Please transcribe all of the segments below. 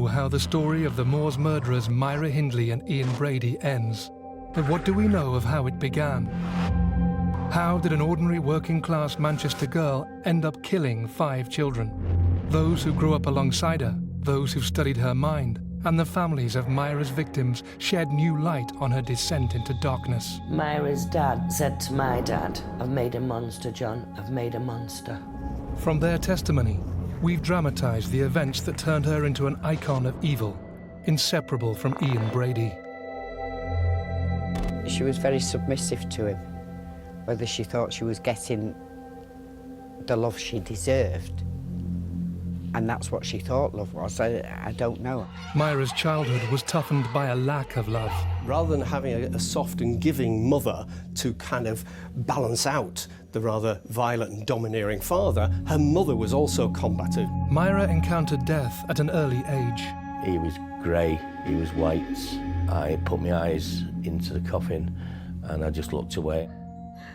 know how the story of the Moors murderers Myra Hindley and Ian Brady ends, but what do we know of how it began? How did an ordinary working-class Manchester girl end up killing 5 children? Those who grew up alongside her, those who studied her mind, and the families of Myra's victims shed new light on her descent into darkness. Myra's dad said to my dad, "I've made a monster, John, I've made a monster." From their testimony, we've dramatized the events that turned her into an icon of evil, inseparable from Ian Brady. She was very submissive to him. Whether she thought she was getting the love she deserved, and that's what she thought love was, I don't know. Myra's childhood was toughened by a lack of love. Rather than having a soft and giving mother to kind of balance out the rather violent and domineering father, her mother was also combative. Myra encountered death at an early age. He was grey, he was white. I put my eyes into the coffin and I just looked away.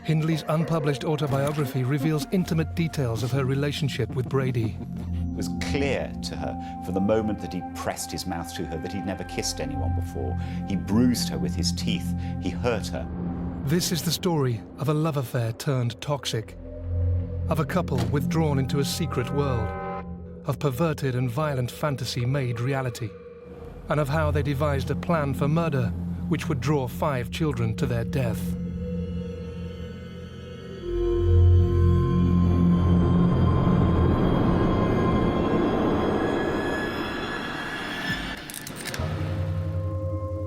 Hindley's unpublished autobiography reveals intimate details of her relationship with Brady. It was clear to her from the moment that he pressed his mouth to her that he'd never kissed anyone before. He bruised her with his teeth, he hurt her. This is the story of a love affair turned toxic, of a couple withdrawn into a secret world, of perverted and violent fantasy made reality, and of how they devised a plan for murder which would draw 5 children to their death.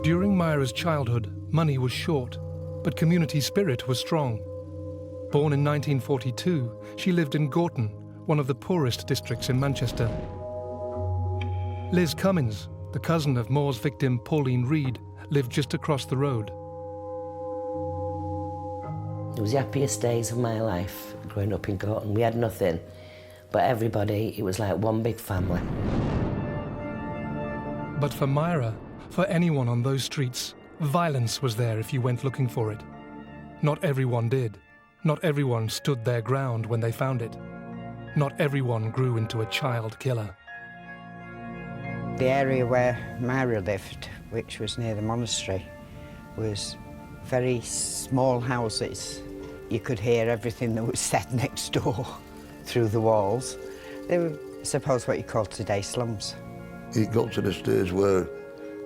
During Myra's childhood, money was short, but community spirit was strong. Born in 1942, she lived in Gorton, one of the poorest districts in Manchester. Liz Cummins, the cousin of Moors victim Pauline Reed, lived just across the road. It was the happiest days of my life, growing up in Gorton. We had nothing, but everybody, it was like one big family. But for Myra, for anyone on those streets, violence was there if you went looking for it. Not everyone did. Not everyone stood their ground when they found it. Not everyone grew into a child killer. The area where Myra lived, which was near the monastery, was very small houses. You could hear everything that was said next door through the walls. They were, I suppose, what you call today slums. It got to the stage where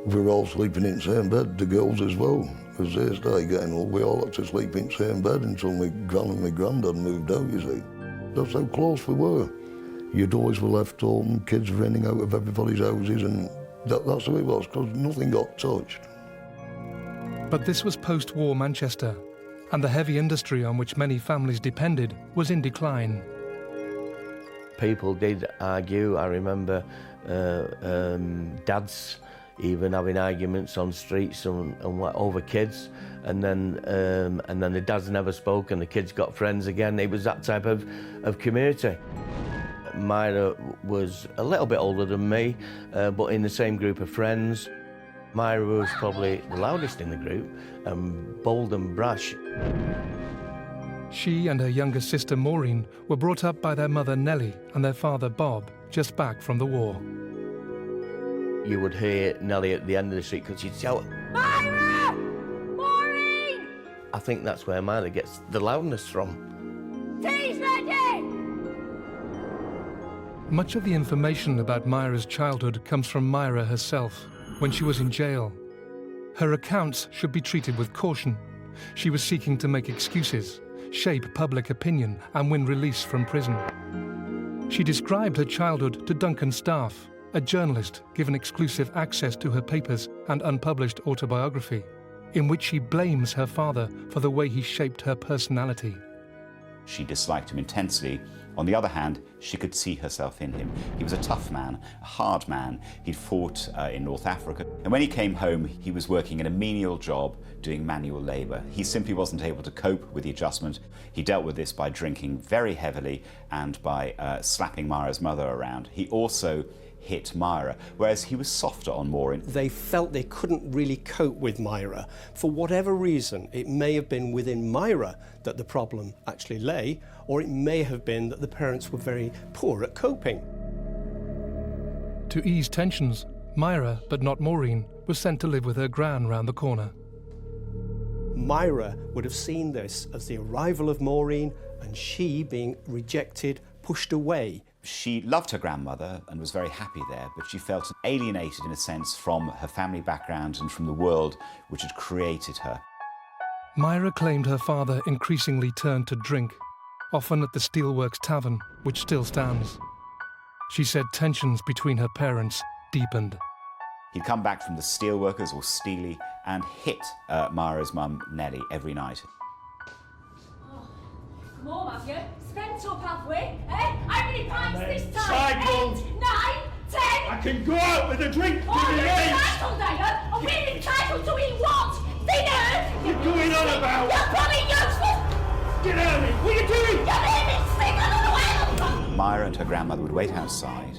we were all sleeping in the same bed, the girls as well. As they started getting old, we all had to sleep in the same bed until my gran and my granddad moved out, you see. That's how close we were. Your doors were left open, kids running out of everybody's houses, and that's the way it was, because nothing got touched. But this was post-war Manchester, and the heavy industry on which many families depended was in decline. People did argue. I remember dads even having arguments on streets and over kids, and then the dads never spoke and the kids got friends again. It was that type of community. Myra was a little bit older than me, but in the same group of friends. Myra was probably the loudest in the group, bold and brash. She and her younger sister Maureen were brought up by their mother Nellie and their father Bob, just back from the war. You would hear Nellie at the end of the street because she'd shout, "Myra! Maureen!" I think that's where Myra gets the loudness from. Tea's ready! Much of the information about Myra's childhood comes from Myra herself, when she was in jail. Her accounts should be treated with caution. She was seeking to make excuses, shape public opinion, and win release from prison. She described her childhood to Duncan Staff, a journalist given exclusive access to her papers and unpublished autobiography, in which she blames her father for the way he shaped her personality. She disliked him intensely. On the other hand, she could see herself in him. He was a tough man, a hard man. He'd fought in North Africa. And when he came home, he was working in a menial job doing manual labour. He simply wasn't able to cope with the adjustment. He dealt with this by drinking very heavily and by slapping Myra's mother around. He also hit Myra, whereas he was softer on Maureen. They felt they couldn't really cope with Myra. For whatever reason, it may have been within Myra that the problem actually lay, or it may have been that the parents were very poor at coping. To ease tensions, Myra, but not Maureen, was sent to live with her gran round the corner. Myra would have seen this as the arrival of Maureen and she being rejected, pushed away. She loved her grandmother and was very happy there, but she felt alienated in a sense from her family background and from the world which had created her. Myra claimed her father increasingly turned to drink, often at the Steelworks Tavern, which still stands. She said tensions between her parents deepened. He'd come back from the steelworkers or Steely and hit Myra's mum, Nellie, every night. Come on, have you? Spent up halfway, eh? How many pints this time? Cycle. 8, 9, 10. I can go out with a drink to Oh, the you're age. entitled, are you? Oh, being entitled to eat what? Dinner? What are you going on about? You're probably useless. Get out of me! What are you doing? You're leaving sick. I don't know where the... Myra and her grandmother would wait outside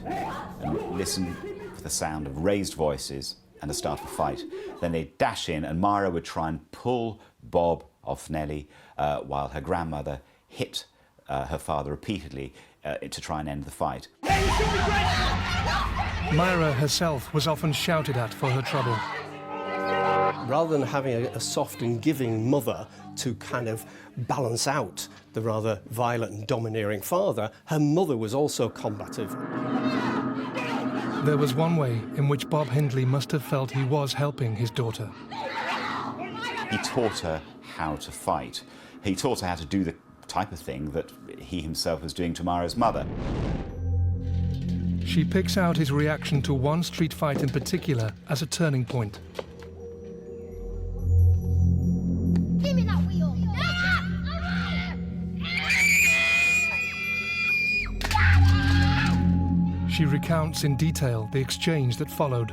and listen for the sound of raised voices and the start of a fight. Then they'd dash in and Myra would try and pull Bob off Nellie while her grandmother hit her father repeatedly to try and end the fight. Myra herself was often shouted at for her trouble. Rather than having a soft and giving mother to kind of balance out the rather violent and domineering father, her mother was also combative. There was one way in which Bob Hindley must have felt he was helping his daughter. He taught her how to fight. He taught her how to do the type of thing that he himself was doing to Myra's mother. She picks out his reaction to one street fight in particular as a turning point. Give me that wheel. She recounts in detail the exchange that followed.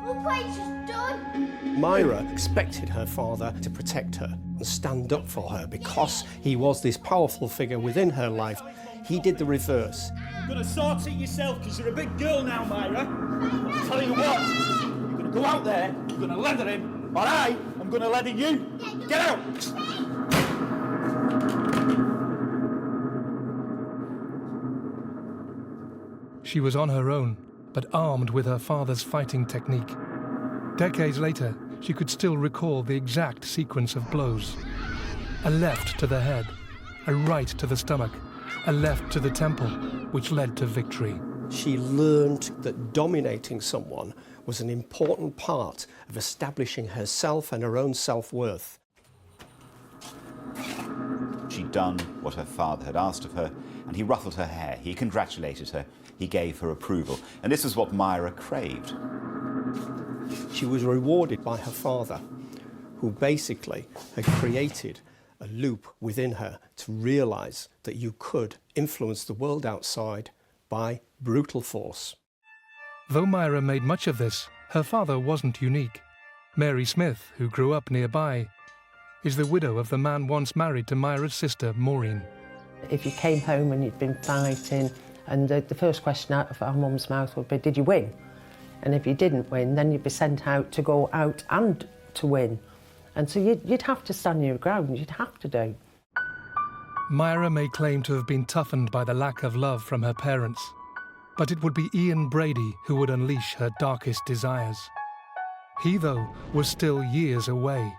Look what he's just done. Myra expected her father to protect her and stand up for her because he was this powerful figure within her life. He did the reverse. You're going to sort it yourself because you're a big girl now, Myra. I'll tell you what, you're going to go out there, you're going to leather him, or I am going to leather you. Get out! She was on her own, but armed with her father's fighting technique. Decades later, she could still recall the exact sequence of blows. A left to the head, a right to the stomach, a left to the temple, which led to victory. She learned that dominating someone was an important part of establishing herself and her own self-worth. She'd done what her father had asked of her, and he ruffled her hair, he congratulated her, he gave her approval. And this was what Myra craved. She was rewarded by her father, who basically had created a loop within her to realise that you could influence the world outside by brutal force. Though Myra made much of this, her father wasn't unique. Mary Smith, who grew up nearby, is the widow of the man once married to Myra's sister, Maureen. If you came home and you'd been fighting, and the first question out of our mum's mouth would be, did you win? And if you didn't win, then you'd be sent out to go out and to win. And so you'd have to stand your ground, you'd have to do. Myra may claim to have been toughened by the lack of love from her parents, but it would be Brady who would unleash her darkest desires. He, though, was still years away,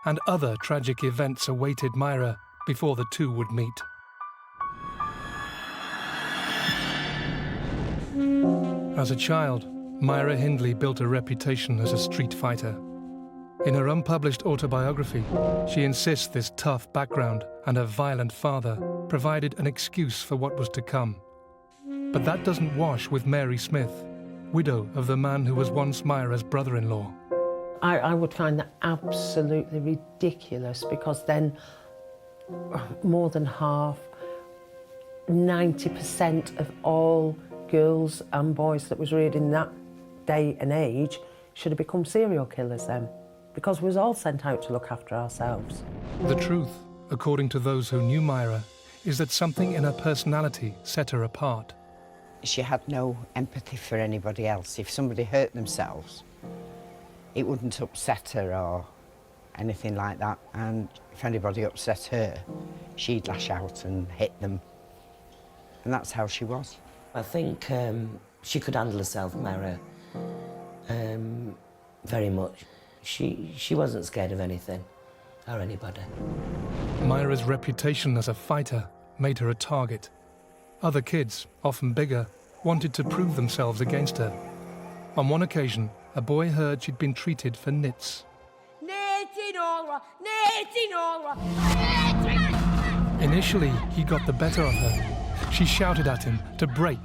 and other tragic events awaited Myra before the two would meet. As a child, Myra Hindley built a reputation as a street fighter. In her unpublished autobiography, she insists this tough background and her violent father provided an excuse for what was to come. But that doesn't wash with Mary Smith, widow of the man who was once Myra's brother-in-law. I would find that absolutely ridiculous, because then more than half, 90% of all girls and boys that was reared in that day and age should have become serial killers then, because we was all sent out to look after ourselves. The truth, according to those who knew Myra, is that something in her personality set her apart. She had no empathy for anybody else. If somebody hurt themselves, it wouldn't upset her or anything like that. And if anybody upset her, she'd lash out and hit them. And that's how she was. I think she could handle herself, Myra. Very much. She wasn't scared of anything or anybody. Myra's reputation as a fighter made her a target. Other kids, often bigger, wanted to prove themselves against her. On one occasion, a boy heard she'd been treated for nits. Initially, he got the better of her. She shouted at him to break.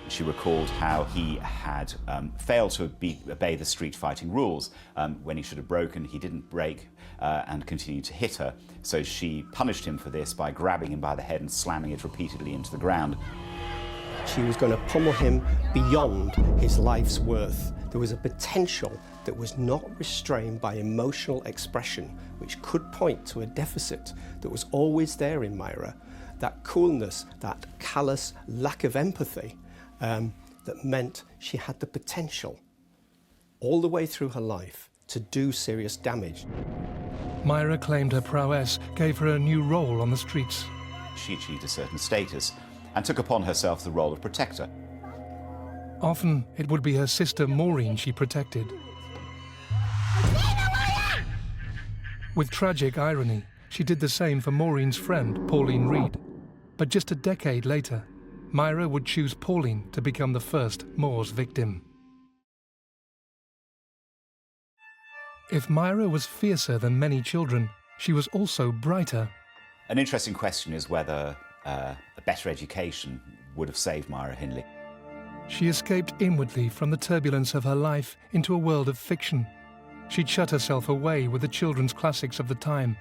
She recalled how he had failed to obey the street fighting rules. When he should have broken, he didn't break and continued to hit her. So she punished him for this by grabbing him by the head and slamming it repeatedly into the ground. She was going to pummel him beyond his life's worth. There was a potential that was not restrained by emotional expression, which could point to a deficit that was always there in Myra. That coolness, that callous lack of empathy, that meant she had the potential all the way through her life to do serious damage. Myra claimed her prowess gave her a new role on the streets. She achieved a certain status and took upon herself the role of protector. Often, it would be her sister Maureen she protected. With tragic irony, she did the same for Maureen's friend, Pauline Reed. But just a decade later, Myra would choose Pauline to become the first Moors victim. If Myra was fiercer than many children, she was also brighter. An interesting question is whether a better education would have saved Myra Hindley. She escaped inwardly from the turbulence of her life into a world of fiction. She'd shut herself away with the children's classics of the time,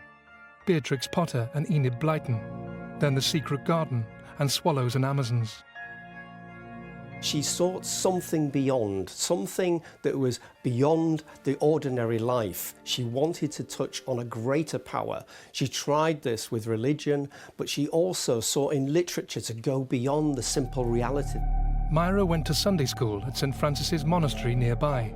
Beatrix Potter and Enid Blyton, then The Secret Garden and Swallows and Amazons. She sought something beyond, something that was beyond the ordinary life. She wanted to touch on a greater power. She tried this with religion, but she also sought in literature to go beyond the simple reality. Myra went to Sunday school at St. Francis's Monastery nearby.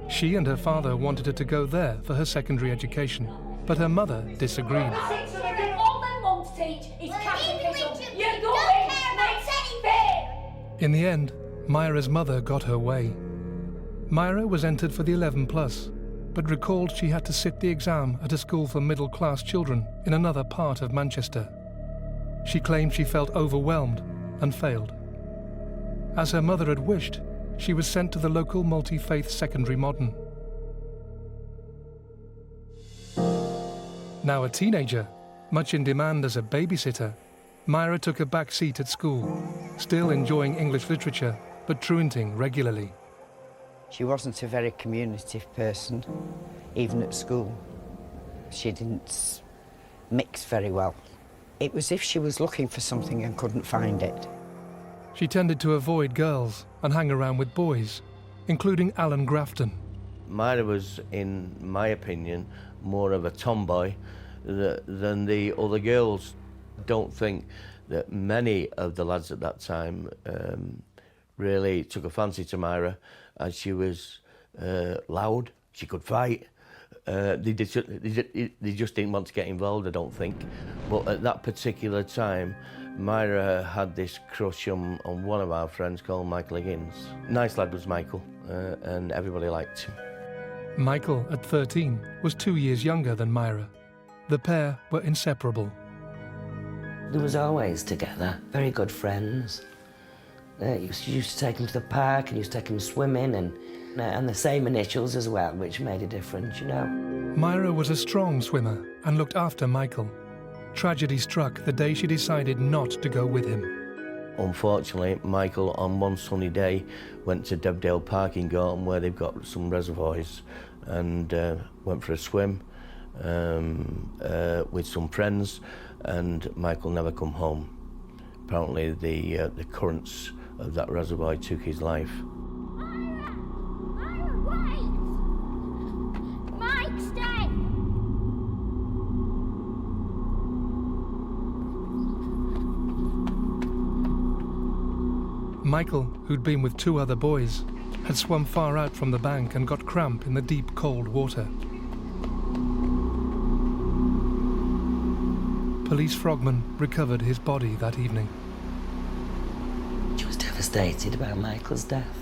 She and her father wanted her to go there for her secondary education, but her mother disagreed. All them mums teach is catechism. You're going next bit. In the end, Myra's mother got her way. Myra was entered for the 11+, but recalled she had to sit the exam at a school for middle-class children in another part of Manchester. She claimed she felt overwhelmed and failed. As her mother had wished, she was sent to the local multi-faith secondary modern. Now a teenager, much in demand as a babysitter, Myra took a back seat at school, still enjoying English literature, but truanting regularly. She wasn't a very communicative person, even at school. She didn't mix very well. It was as if she was looking for something and couldn't find it. She tended to avoid girls and hang around with boys, including Alan Grafton. Myra was, in my opinion, more of a tomboy than the other girls. I don't think that many of the lads at that time really took a fancy to Myra, as she was loud, she could fight. They just didn't want to get involved, I don't think. But at that particular time, Myra had this crush on one of our friends called Michael Haynes. Nice lad was Michael, and everybody liked him. Michael, at 13, was 2 years younger than Myra. The pair were inseparable. They was always together, very good friends. Used to take him to the park and used to take him swimming, and the same initials as well, which made a difference, you know. Myra was a strong swimmer and looked after Michael. Tragedy struck the day she decided not to go with him. Unfortunately, Michael, on one sunny day, went to Debdale Park in Gorton, where they've got some reservoirs, and went for a swim with some friends, and Michael never come home. Apparently, the currents of that reservoir took his life. Myra, wait! Mike, stay! Michael, who'd been with 2 other boys, had swum far out from the bank and got cramp in the deep, cold water. Police frogmen recovered his body that evening. She was devastated about Michael's death.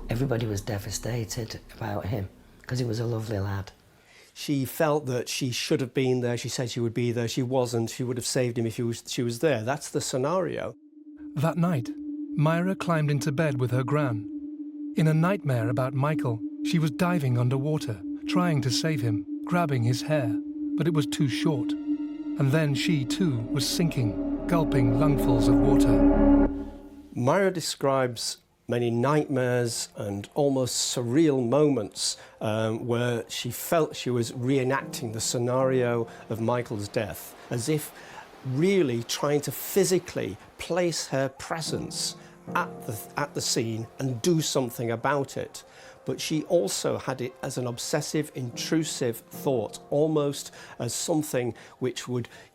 Everybody was devastated about him because he was a lovely lad. She felt that she should have been there. She said she would be there. She wasn't. She would have saved him if she was there. That's the scenario. That night, Myra climbed into bed with her gran. In a nightmare about Michael, she was diving underwater, trying to save him, grabbing his hair, but it was too short. And then she, too, was sinking, gulping lungfuls of water. Myra describes many nightmares and almost surreal moments where she felt she was reenacting the scenario of Michael's death, as if really trying to physically place her presence at the scene and do something about it. But she also had it as an obsessive, intrusive thought, almost as something which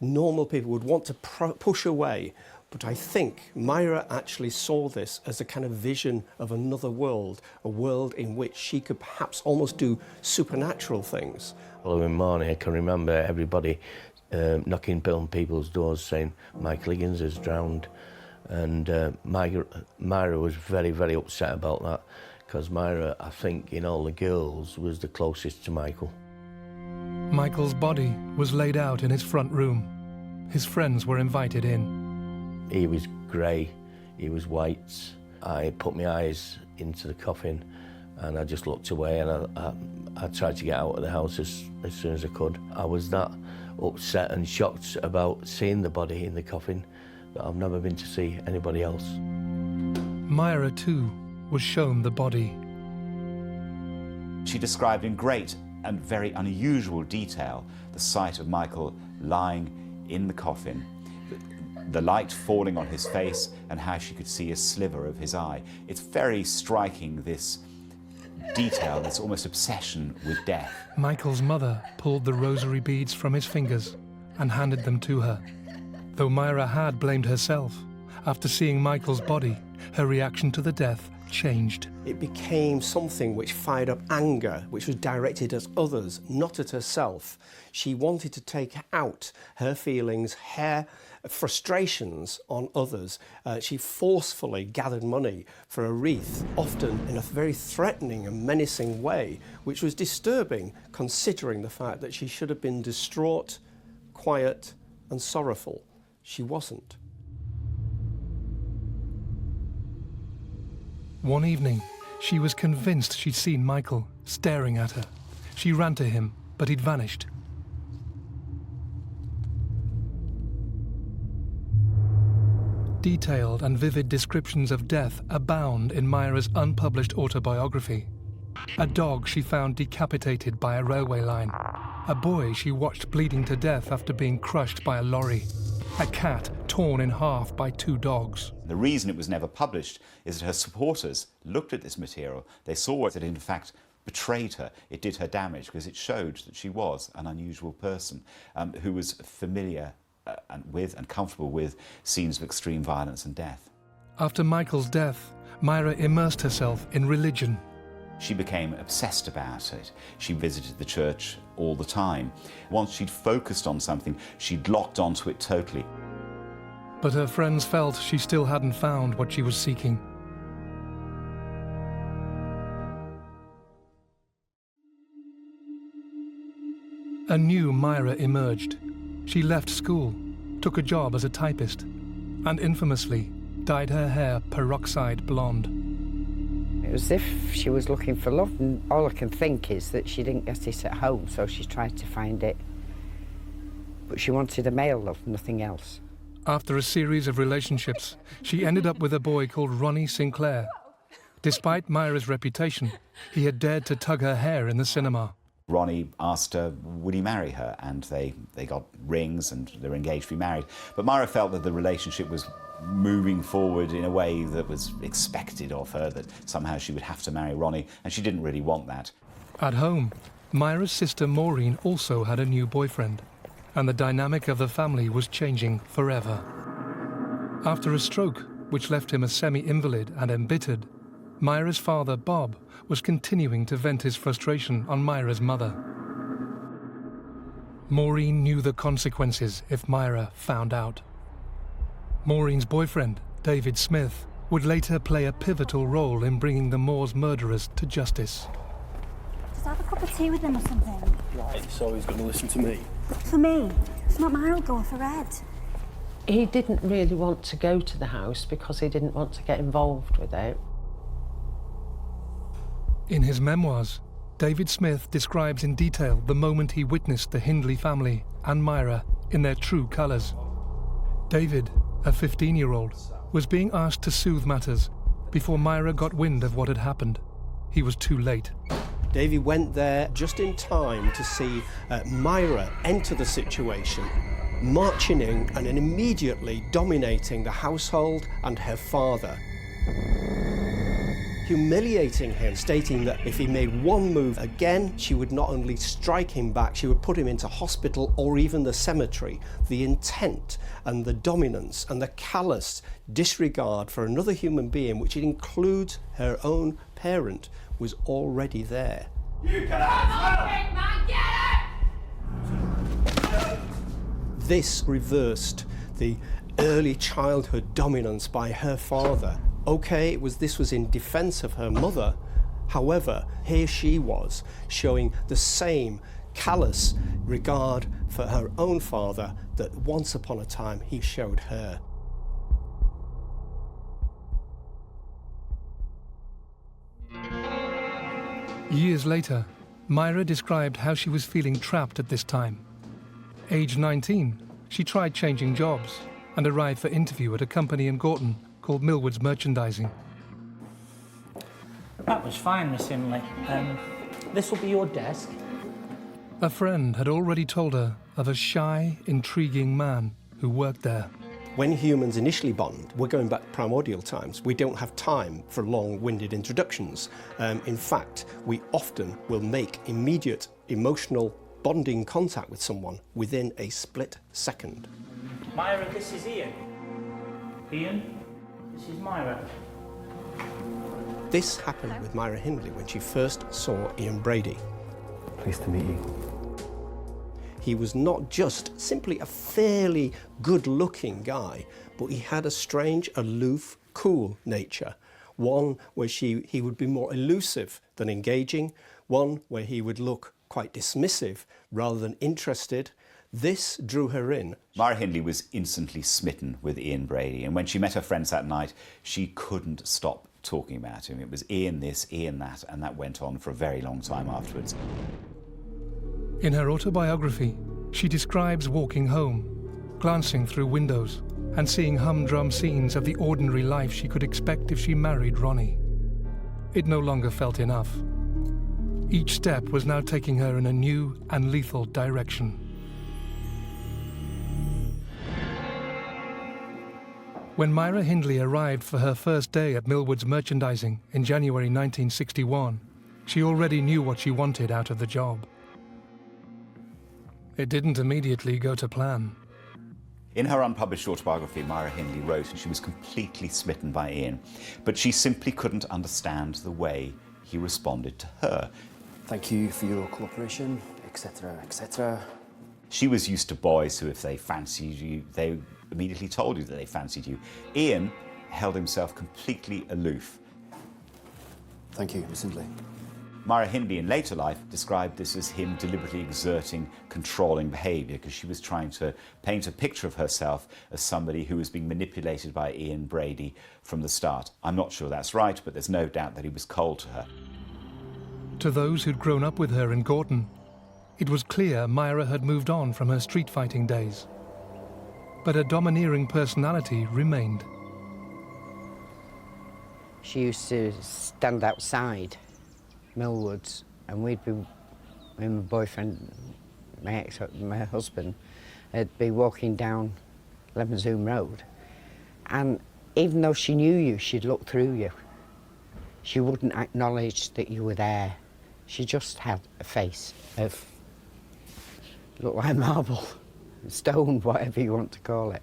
normal people would want to push away. But I think Myra actually saw this as a kind of vision of another world, a world in which she could perhaps almost do supernatural things. The following morning, I can remember everybody knocking on people's doors saying, Michael Higgins is drowned. And Myra was very, very upset about that, because Myra, I think, in all the girls, was the closest to Michael. Michael's body was laid out in his front room. His friends were invited in. He was grey, he was white. I put my eyes into the coffin and I just looked away, and I tried to get out of the house as soon as I could. I was that upset and shocked about seeing the body in the coffin that I've never been to see anybody else. Myra, too, was shown the body. She described in great and very unusual detail the sight of Michael lying in the coffin, the light falling on his face, and how she could see a sliver of his eye. It's very striking, this detail, this almost obsession with death. Michael's mother pulled the rosary beads from his fingers and handed them to her. Though Myra had blamed herself, after seeing Michael's body, her reaction to the death changed. It became something which fired up anger, which was directed at others, not at herself. She wanted to take out her feelings, her frustrations on others. She forcefully gathered money for a wreath, often in a very threatening and menacing way, which was disturbing considering the fact that she should have been distraught, quiet and sorrowful. She wasn't. One evening, she was convinced she'd seen Michael staring at her. She ran to him, but he'd vanished. Detailed and vivid descriptions of death abound in Myra's unpublished autobiography. A dog she found decapitated by a railway line. A boy she watched bleeding to death after being crushed by a lorry. A cat torn in half by 2 dogs. The reason it was never published is that her supporters looked at this material. They saw that it in fact betrayed her. It did her damage because it showed that she was an unusual person who was familiar and comfortable with scenes of extreme violence and death. After Michael's death, Myra immersed herself in religion. She became obsessed about it. She visited the church all the time. Once she'd focused on something, she'd locked onto it totally. But her friends felt she still hadn't found what she was seeking. A new Myra emerged. She left school, took a job as a typist, and infamously dyed her hair peroxide blonde. It was as if she was looking for love, and all I can think is that she didn't get it at home, so she tried to find it. But she wanted a male love, nothing else. After a series of relationships, she ended up with a boy called Ronnie Sinclair. Despite Myra's reputation, he had dared to tug her hair in the cinema. Ronnie asked her, would he marry her? And they got rings and they were engaged to be married. But Myra felt that the relationship was moving forward in a way that was expected of her, that somehow she would have to marry Ronnie, and she didn't really want that. At home, Myra's sister Maureen also had a new boyfriend, and the dynamic of the family was changing forever. After a stroke, which left him a semi-invalid and embittered, Myra's father, Bob, was continuing to vent his frustration on Myra's mother. Maureen knew the consequences if Myra found out. Maureen's boyfriend, David Smith, would later play a pivotal role in bringing the Moors murderers to justice. Just have a cup of tea with them or something. Right, so he's going to listen to me. For me. It's not Myra going for Ed. He didn't really want to go to the house because he didn't want to get involved with it. In his memoirs, David Smith describes in detail the moment he witnessed the Hindley family and Myra in their true colours. David, a 15-year-old, was being asked to soothe matters before Myra got wind of what had happened. He was too late. Davy went there just in time to see Myra enter the situation, marching in and immediately dominating the household and her father, humiliating him, stating that if he made one move again, she would not only strike him back, she would put him into hospital or even the cemetery. The intent and the dominance and the callous disregard for another human being, which includes her own parent, was already there. You can have her! This reversed the early childhood dominance by her father. Okay, this was in defence of her mother. However, here she was showing the same callous regard for her own father that once upon a time he showed her. Years later, Myra described how she was feeling trapped at this time. Age 19, she tried changing jobs and arrived for interview at a company in Gorton called Millward's Merchandising. That was fine, Miss Hindley. This will be your desk. A friend had already told her of a shy, intriguing man who worked there. When humans initially bond, we're going back primordial times, we don't have time for long-winded introductions. In fact, we often will make immediate emotional bonding contact with someone within a split second. Myra, this is Ian. Ian, this is Myra. This happened with Myra Hindley when she first saw Ian Brady. Pleased to meet you. He was not just simply a fairly good-looking guy, but he had a strange, aloof, cool nature. One where he would be more elusive than engaging, one where he would look quite dismissive rather than interested. This drew her in. Myra Hindley was instantly smitten with Ian Brady, and when she met her friends that night, she couldn't stop talking about him. It was Ian this, Ian that, and that went on for a very long time afterwards. In her autobiography, she describes walking home, glancing through windows, and seeing humdrum scenes of the ordinary life she could expect if she married Ronnie. It no longer felt enough. Each step was now taking her in a new and lethal direction. When Myra Hindley arrived for her first day at Millward's Merchandising in January 1961, she already knew what she wanted out of the job. It didn't immediately go to plan. In her unpublished autobiography, Myra Hindley wrote she was completely smitten by Ian, but she simply couldn't understand the way he responded to her. Thank you for your cooperation, etc., etc. She was used to boys who, if they fancied you, they immediately told you that they fancied you. Ian held himself completely aloof. Thank you, Miss Hindley. Myra Hindley in later life described this as him deliberately exerting controlling behaviour because she was trying to paint a picture of herself as somebody who was being manipulated by Ian Brady from the start. I'm not sure that's right, but there's no doubt that he was cold to her. To those who'd grown up with her in Gorton, it was clear Myra had moved on from her street fighting days. But her domineering personality remained. She used to stand outside Millwoods, and we'd be, my boyfriend, my husband, would be walking down Lemonzoom Road, and even though she knew you, she'd look through you. She wouldn't acknowledge that you were there. She just had a face of, looked like marble, stone, whatever you want to call it.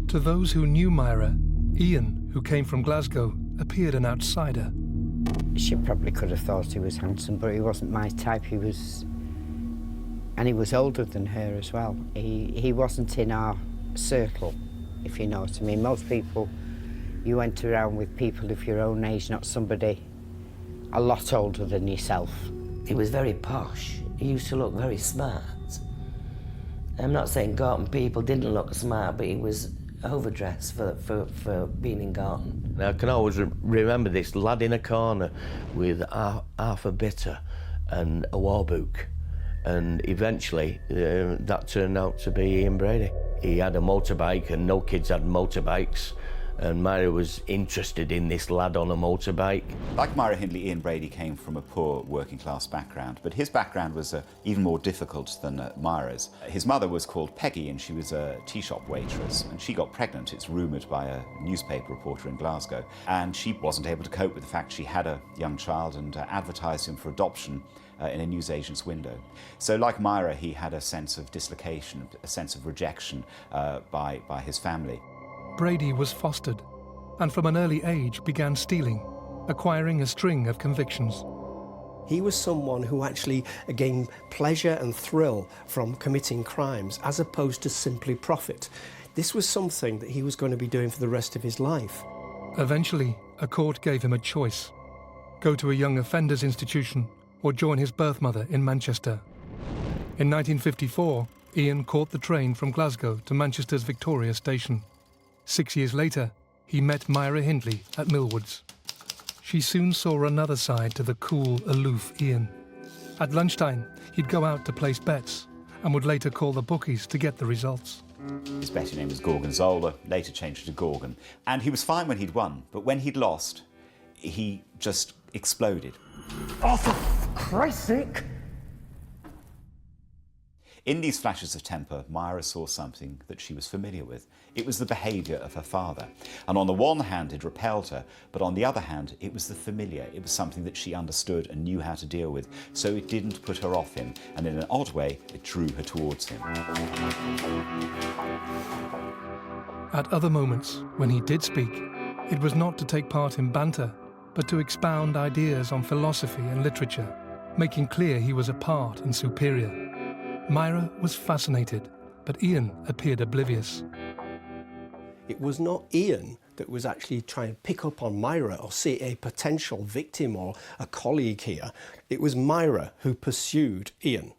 To those who knew Myra, Ian, who came from Glasgow, appeared an outsider. She probably could have thought he was handsome, but he wasn't my type. He was older than her as well. He wasn't in our circle, if you know what I mean. Most people You went around with people of your own age, not somebody a lot older than yourself. He was very posh. He used to look very smart. I'm not saying Gorton people didn't look smart, but he was overdressed for being in Gorton. I can always remember this lad in a corner with half a bitter and a war book. And eventually, that turned out to be Ian Brady. He had a motorbike, and no kids had motorbikes. And Myra was interested in this lad on a motorbike. Like Myra Hindley, Ian Brady came from a poor working class background, but his background was even more difficult than Myra's. His mother was called Peggy, and she was a tea shop waitress, and she got pregnant, it's rumoured, by a newspaper reporter in Glasgow. And she wasn't able to cope with the fact she had a young child and advertised him for adoption in a newsagent's window. So like Myra, he had a sense of dislocation, a sense of rejection by his family. Brady was fostered, and from an early age began stealing, acquiring a string of convictions. He was someone who actually gained pleasure and thrill from committing crimes, as opposed to simply profit. This was something that he was going to be doing for the rest of his life. Eventually, a court gave him a choice: go to a young offenders institution or join his birth mother in Manchester. In 1954, Ian caught the train from Glasgow to Manchester's Victoria Station. 6 years later, he met Myra Hindley at Millwoods. She soon saw another side to the cool, aloof Ian. At lunchtime, he'd go out to place bets and would later call the bookies to get the results. His betting name was Gorgonzola, later changed to Gorgon. And he was fine when he'd won, but when he'd lost, he just exploded. Oh, for Christ's sake! In these flashes of temper, Myra saw something that she was familiar with. It was the behaviour of her father. And on the one hand, it repelled her, but on the other hand, it was the familiar. It was something that she understood and knew how to deal with. So it didn't put her off him, and in an odd way, it drew her towards him. At other moments, when he did speak, it was not to take part in banter, but to expound ideas on philosophy and literature, making clear he was apart and superior. Myra was fascinated, but Ian appeared oblivious. It was not Ian that was actually trying to pick up on Myra or see a potential victim or a colleague here. It was Myra who pursued Ian,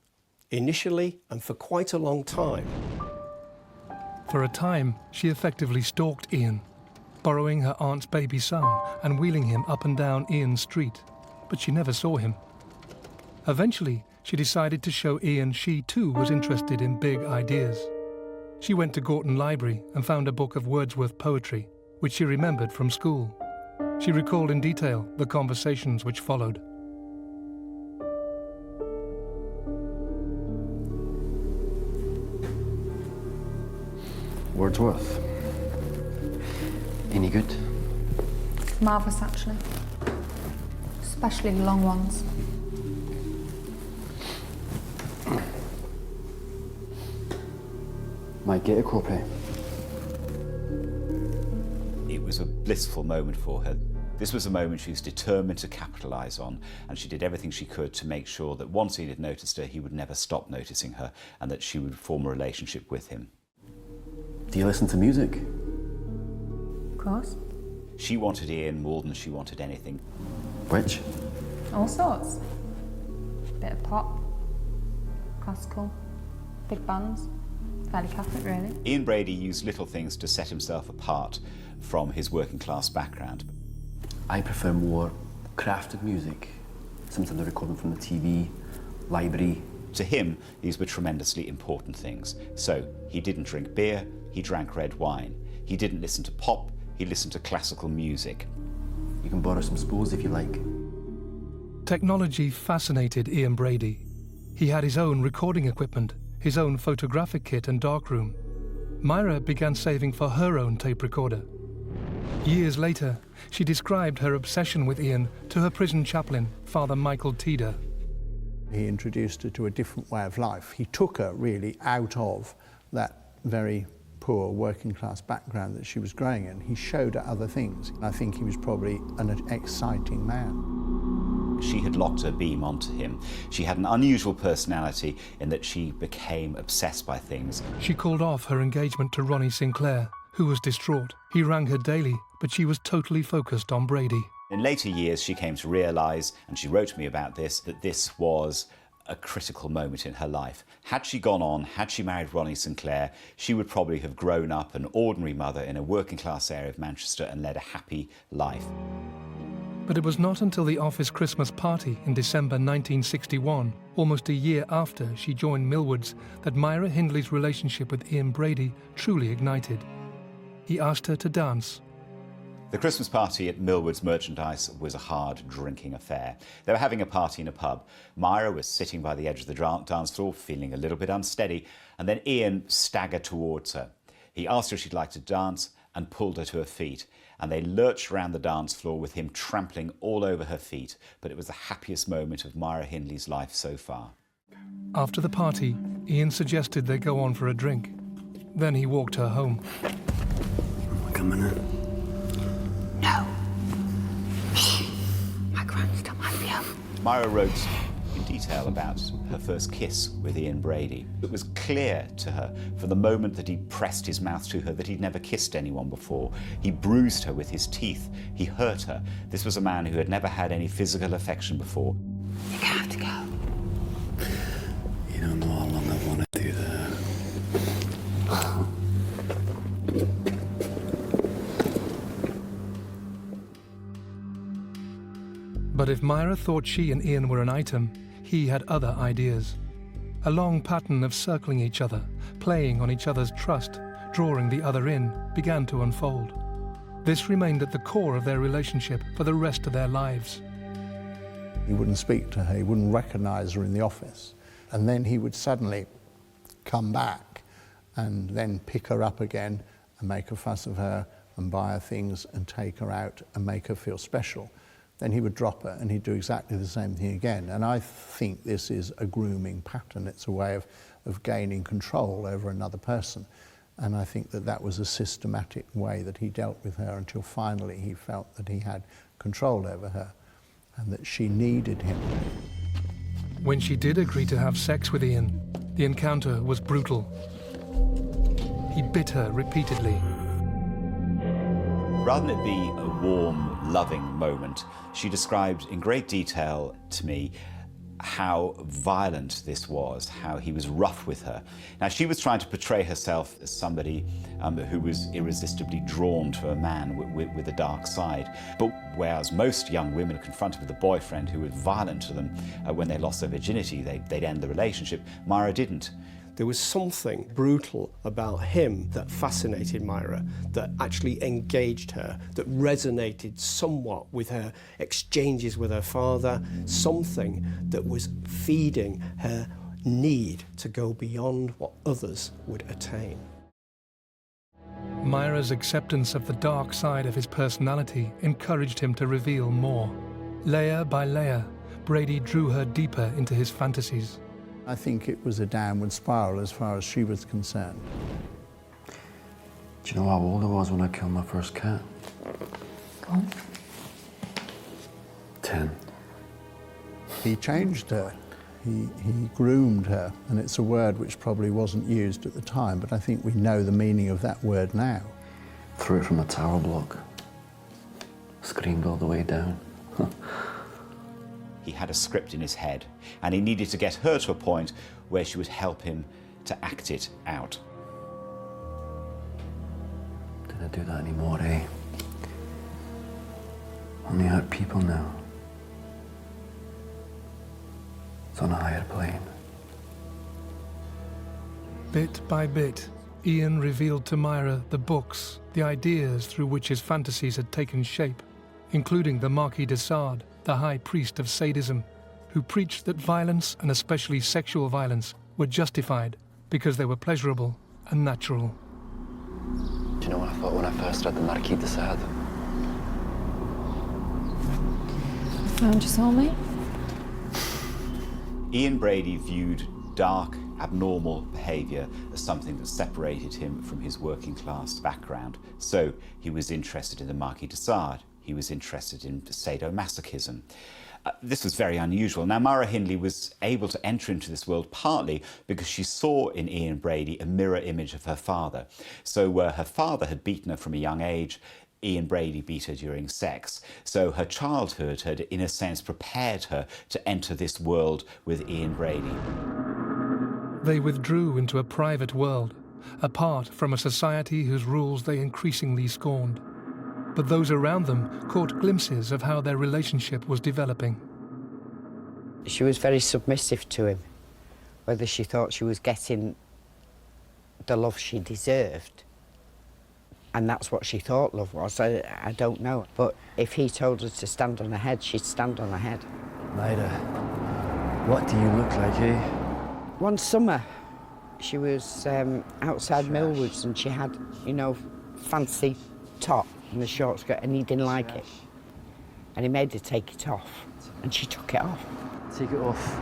initially and for quite a long time. For a time, she effectively stalked Ian, borrowing her aunt's baby son and wheeling him up and down Ian's street, but she never saw him. Eventually, she decided to show Ian she too was interested in big ideas. She went to Gorton Library and found a book of Wordsworth poetry, which she remembered from school. She recalled in detail the conversations which followed. Wordsworth. Any good? Marvellous, actually. Especially the long ones. Might get a copy. It was a blissful moment for her. This was a moment she was determined to capitalise on, and she did everything she could to make sure that once he had noticed her, he would never stop noticing her, and that she would form a relationship with him. Do you listen to music? Of course. She wanted Ian more than she wanted anything. Which? All sorts. Bit of pop, classical, big bands. Fairly Catholic, really. Ian Brady used little things to set himself apart from his working class background. I prefer more crafted music. Sometimes I record them from the TV, library. To him, these were tremendously important things. So he didn't drink beer, he drank red wine. He didn't listen to pop, he listened to classical music. You can borrow some spools if you like. Technology fascinated Ian Brady. He had his own recording equipment, his own photographic kit and darkroom. Myra began saving for her own tape recorder. Years later, she described her obsession with Ian to her prison chaplain, Father Michael Teder. He introduced her to a different way of life. He took her really out of that very poor working class background that she was growing in. He showed her other things. I think he was probably an exciting man. She had locked her beam onto him. She had an unusual personality in that she became obsessed by things. She called off her engagement to Ronnie Sinclair, who was distraught. He rang her daily, but she was totally focused on Brady. In later years, she came to realise, and she wrote to me about this, that this was a critical moment in her life. Had she gone on, had she married Ronnie Sinclair, she would probably have grown up an ordinary mother in a working class area of Manchester and led a happy life. But it was not until the office Christmas party in December 1961, almost a year after she joined Millward's, that Myra Hindley's relationship with Ian Brady truly ignited. He asked her to dance. The Christmas party at Millward's Merchandise was a hard drinking affair. They were having a party in a pub. Myra was sitting by the edge of the dance floor, feeling a little bit unsteady, and then Ian staggered towards her. He asked her if she'd like to dance and pulled her to her feet, and they lurched around the dance floor with him trampling all over her feet, but it was the happiest moment of Myra Hindley's life so far. After the party, Ian suggested they go on for a drink. Then he walked her home. Am I coming in? No. My gran still might be up. Myra wrote in detail about her first kiss with Ian Brady. It was clear to her from the moment that he pressed his mouth to her that he'd never kissed anyone before. He bruised her with his teeth. He hurt her. This was a man who had never had any physical affection before. You're gonna have to go. You don't know how long I've wanted to do that. But if Myra thought she and Ian were an item, he had other ideas. A long pattern of circling each other, playing on each other's trust, drawing the other in, began to unfold. This remained at the core of their relationship for the rest of their lives. He wouldn't speak to her, he wouldn't recognise her in the office. And then he would suddenly come back and then pick her up again and make a fuss of her and buy her things and take her out and make her feel special. Then he would drop her and he'd do exactly the same thing again. And I think this is a grooming pattern. It's a way of gaining control over another person. And I think that that was a systematic way that he dealt with her until finally he felt that he had control over her and that she needed him. When she did agree to have sex with Ian, the encounter was brutal. He bit her repeatedly. Rather than it be a warm, loving moment, she described in great detail to me how violent this was, how he was rough with her. Now, she was trying to portray herself as somebody who was irresistibly drawn to a man with a dark side. But whereas most young women are confronted with a boyfriend who was violent to them when they lost their virginity, they'd end the relationship, Myra didn't. There was something brutal about him that fascinated Myra, that actually engaged her, that resonated somewhat with her exchanges with her father, something that was feeding her need to go beyond what others would attain. Myra's acceptance of the dark side of his personality encouraged him to reveal more. Layer by layer, Brady drew her deeper into his fantasies. I think it was a downward spiral as far as she was concerned. Do you know how old I was when I killed my first cat? Go on. 10. He changed her. He groomed her, and it's a word which probably wasn't used at the time, but I think we know the meaning of that word now. Threw it from a tower block. Screamed all the way down. He had a script in his head, and he needed to get her to a point where she would help him to act it out. Didn't do that anymore, eh? Only hurt people now. It's on a higher plane. Bit by bit, Ian revealed to Myra the books, the ideas through which his fantasies had taken shape, including the Marquis de Sade, the high priest of sadism, who preached that violence, and especially sexual violence, were justified because they were pleasurable and natural. Do you know what I thought when I first read the Marquis de Sade? Found your soulmate? Ian Brady viewed dark, abnormal behaviour as something that separated him from his working class background. So he was interested in the Marquis de Sade. He was interested in sadomasochism. This was very unusual. Now, Myra Hindley was able to enter into this world partly because she saw in Ian Brady a mirror image of her father. So where her father had beaten her from a young age, Ian Brady beat her during sex. So her childhood had, in a sense, prepared her to enter this world with Ian Brady. They withdrew into a private world, apart from a society whose rules they increasingly scorned. But those around them caught glimpses of how their relationship was developing. She was very submissive to him. Whether she thought she was getting the love she deserved, and that's what she thought love was, I don't know. But if he told her to stand on her head, she'd stand on her head. Myra, what do you look like, eh? One summer, she was outside Millwoods and she had, you know, fancy top and the short skirt, and he didn't like it. And he made her take it off, and she took it off. Take it off.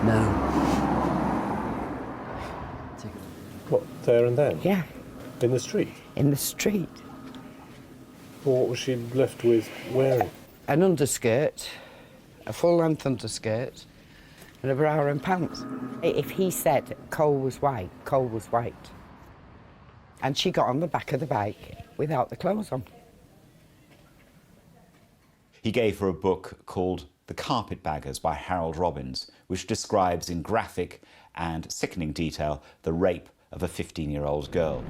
Now. Take it off. What, there and then? Yeah. In the street? In the street. Well, what was she left with wearing? An underskirt, a full-length underskirt, and a bra and pants. If he said Cole was white, Cole was white. And she got on the back of the bike without the clothes on. He gave her a book called The Carpetbaggers by Harold Robbins, which describes in graphic and sickening detail the rape of a 15-year-old girl.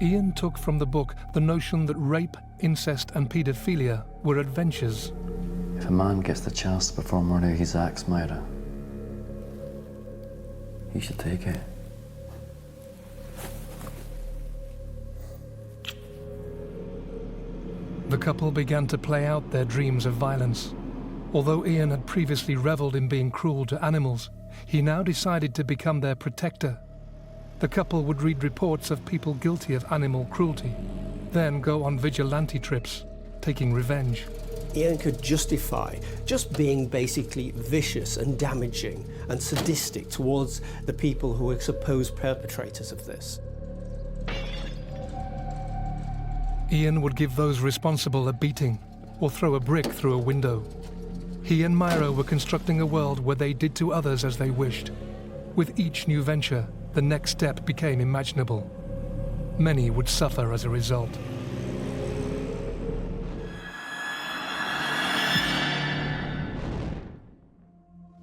Ian took from the book the notion that rape, incest and paedophilia were adventures. If a man gets the chance to perform one of his acts, Myra, he should take it. The couple began to play out their dreams of violence. Although Ian had previously revelled in being cruel to animals, he now decided to become their protector. The couple would read reports of people guilty of animal cruelty, then go on vigilante trips, taking revenge. Ian could justify just being basically vicious and damaging and sadistic towards the people who were supposed perpetrators of this. Ian would give those responsible a beating or throw a brick through a window. He and Myra were constructing a world where they did to others as they wished. With each new venture, the next step became imaginable. Many would suffer as a result.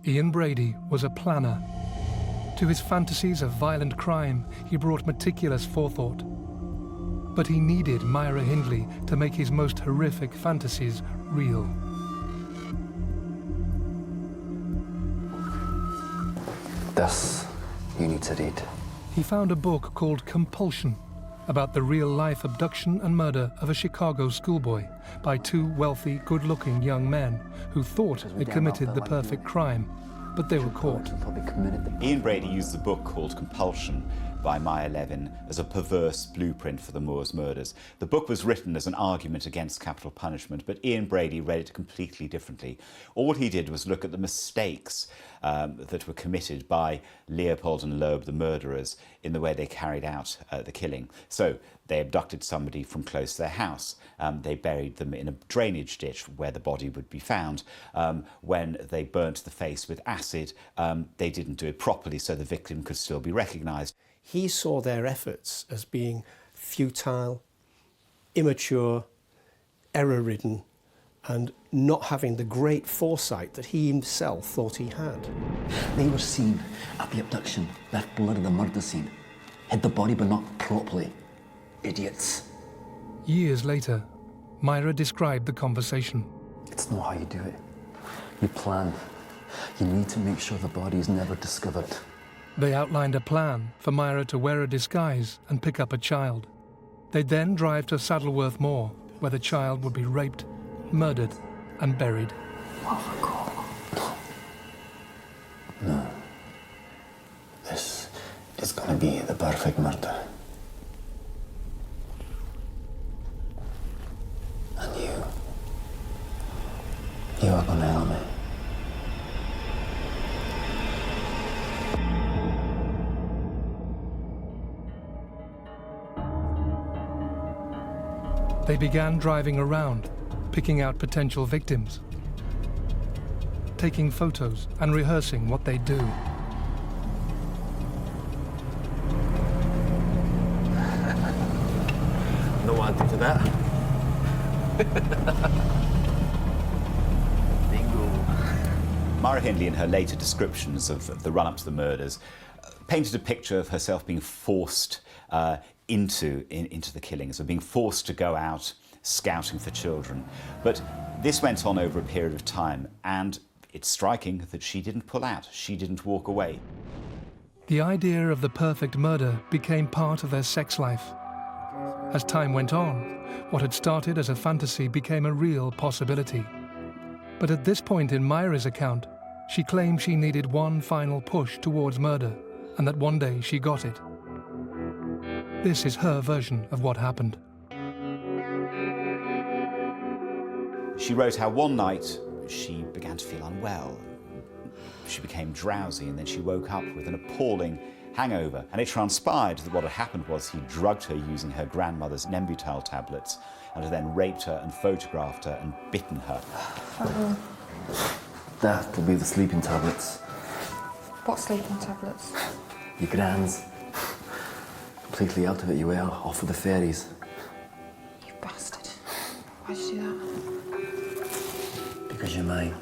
Ian Brady was a planner. To his fantasies of violent crime, he brought meticulous forethought. But he needed Myra Hindley to make his most horrific fantasies real. This you need to read. He found a book called Compulsion, about the real-life abduction and murder of a Chicago schoolboy by two wealthy, good-looking young men who thought they'd committed the perfect crime, but they were caught. Ian Brady used the book called Compulsion by Maya Levin as a perverse blueprint for the Moors murders. The book was written as an argument against capital punishment, but Ian Brady read it completely differently. All he did was look at the mistakes that were committed by Leopold and Loeb, the murderers, in the way they carried out the killing. So they abducted somebody from close to their house. They buried them in a drainage ditch where the body would be found. When they burnt the face with acid, they didn't do it properly so the victim could still be recognised. He saw their efforts as being futile, immature, error-ridden, and not having the great foresight that he himself thought he had. They were seen at the abduction, left blood at the murder scene, hid the body but not properly. Idiots. Years later, Myra described the conversation. It's not how you do it. You plan. You need to make sure the body is never discovered. They outlined a plan for Myra to wear a disguise and pick up a child. They'd then drive to Saddleworth Moor, where the child would be raped, murdered, and buried. No. This is gonna be the perfect murder. And you are gonna help me. They began driving around, picking out potential victims, taking photos and rehearsing what they'd do. No advantage of that. Myra Hindley, in her later descriptions of the run-up to the murders, painted a picture of herself being forced into the killings, of being forced to go out scouting for children. But this went on over a period of time, and it's striking that she didn't pull out, she didn't walk away. The idea of the perfect murder became part of their sex life. As time went on, what had started as a fantasy became a real possibility. But at this point in Myra's account, she claimed she needed one final push towards murder, and that one day she got it. This is her version of what happened. She wrote how one night she began to feel unwell. She became drowsy, and then she woke up with an appalling hangover. And it transpired that what had happened was he drugged her using her grandmother's Nembutal tablets, and had then raped her and photographed her and bitten her. That will be the sleeping tablets. What sleeping tablets? Your gran's. Completely out of it you were, off with the fairies. You bastard. Why'd you do that? Because you're mine.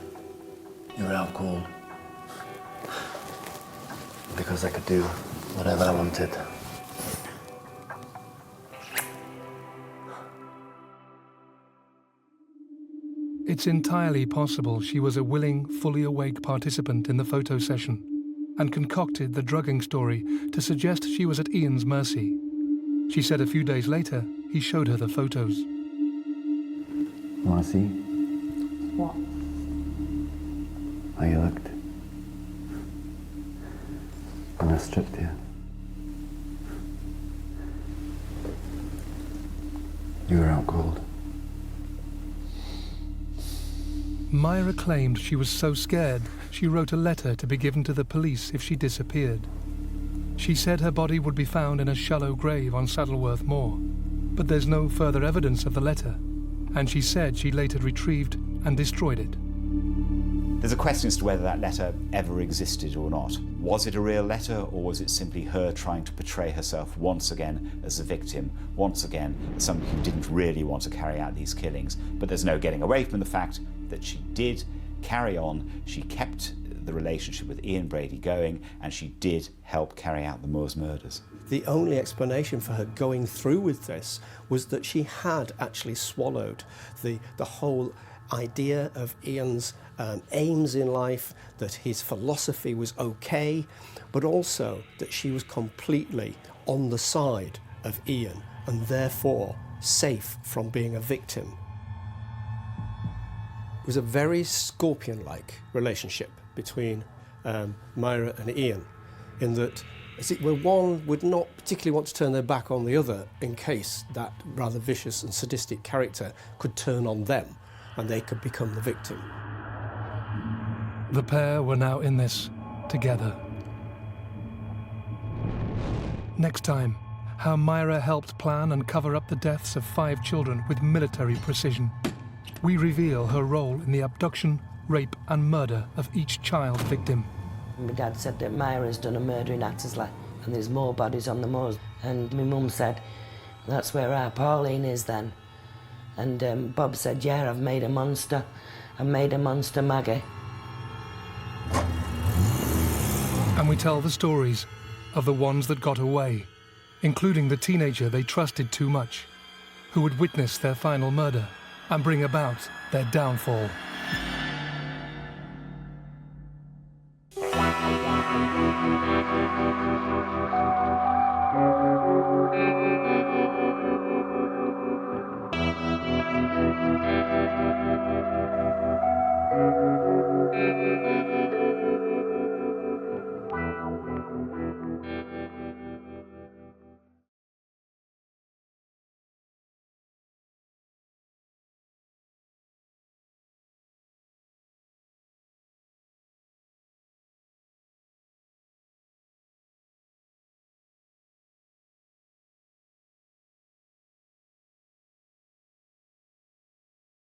You were out cold. Because I could do whatever I wanted. It's entirely possible she was a willing, fully awake participant in the photo session and concocted the drugging story to suggest she was at Ian's mercy. She said a few days later, he showed her the photos. You want to see? What? How you looked. When I stripped you. You were out cold. Myra claimed she was so scared she wrote a letter to be given to the police if she disappeared. She said her body would be found in a shallow grave on Saddleworth Moor, but there's no further evidence of the letter, and she said she later retrieved and destroyed it. There's a question as to whether that letter ever existed or not. Was it a real letter, or was it simply her trying to portray herself once again as a victim, once again as somebody who didn't really want to carry out these killings? But there's no getting away from the fact that she did carry on, she kept the relationship with Ian Brady going, and she did help carry out the Moors murders. The only explanation for her going through with this was that she had actually swallowed the whole idea of Ian's aims in life, that his philosophy was okay, but also that she was completely on the side of Ian and therefore safe from being a victim. It was a very Scorpion-like relationship between Myra and Ian, in that, as it were, one would not particularly want to turn their back on the other in case that rather vicious and sadistic character could turn on them and they could become the victim. The pair were now in this together. Next time, how Myra helped plan and cover up the deaths of 5 children with military precision. We reveal her role in the abduction, rape and murder of each child victim. My dad said that Myra's done a murder in Attersley and there's more bodies on the moors. And my mum said, that's where our Pauline is then. And Bob said, yeah, I've made a monster. I've made a monster Maggie. And we tell the stories of the ones that got away, including the teenager they trusted too much, who would witness their final murder and bring about their downfall.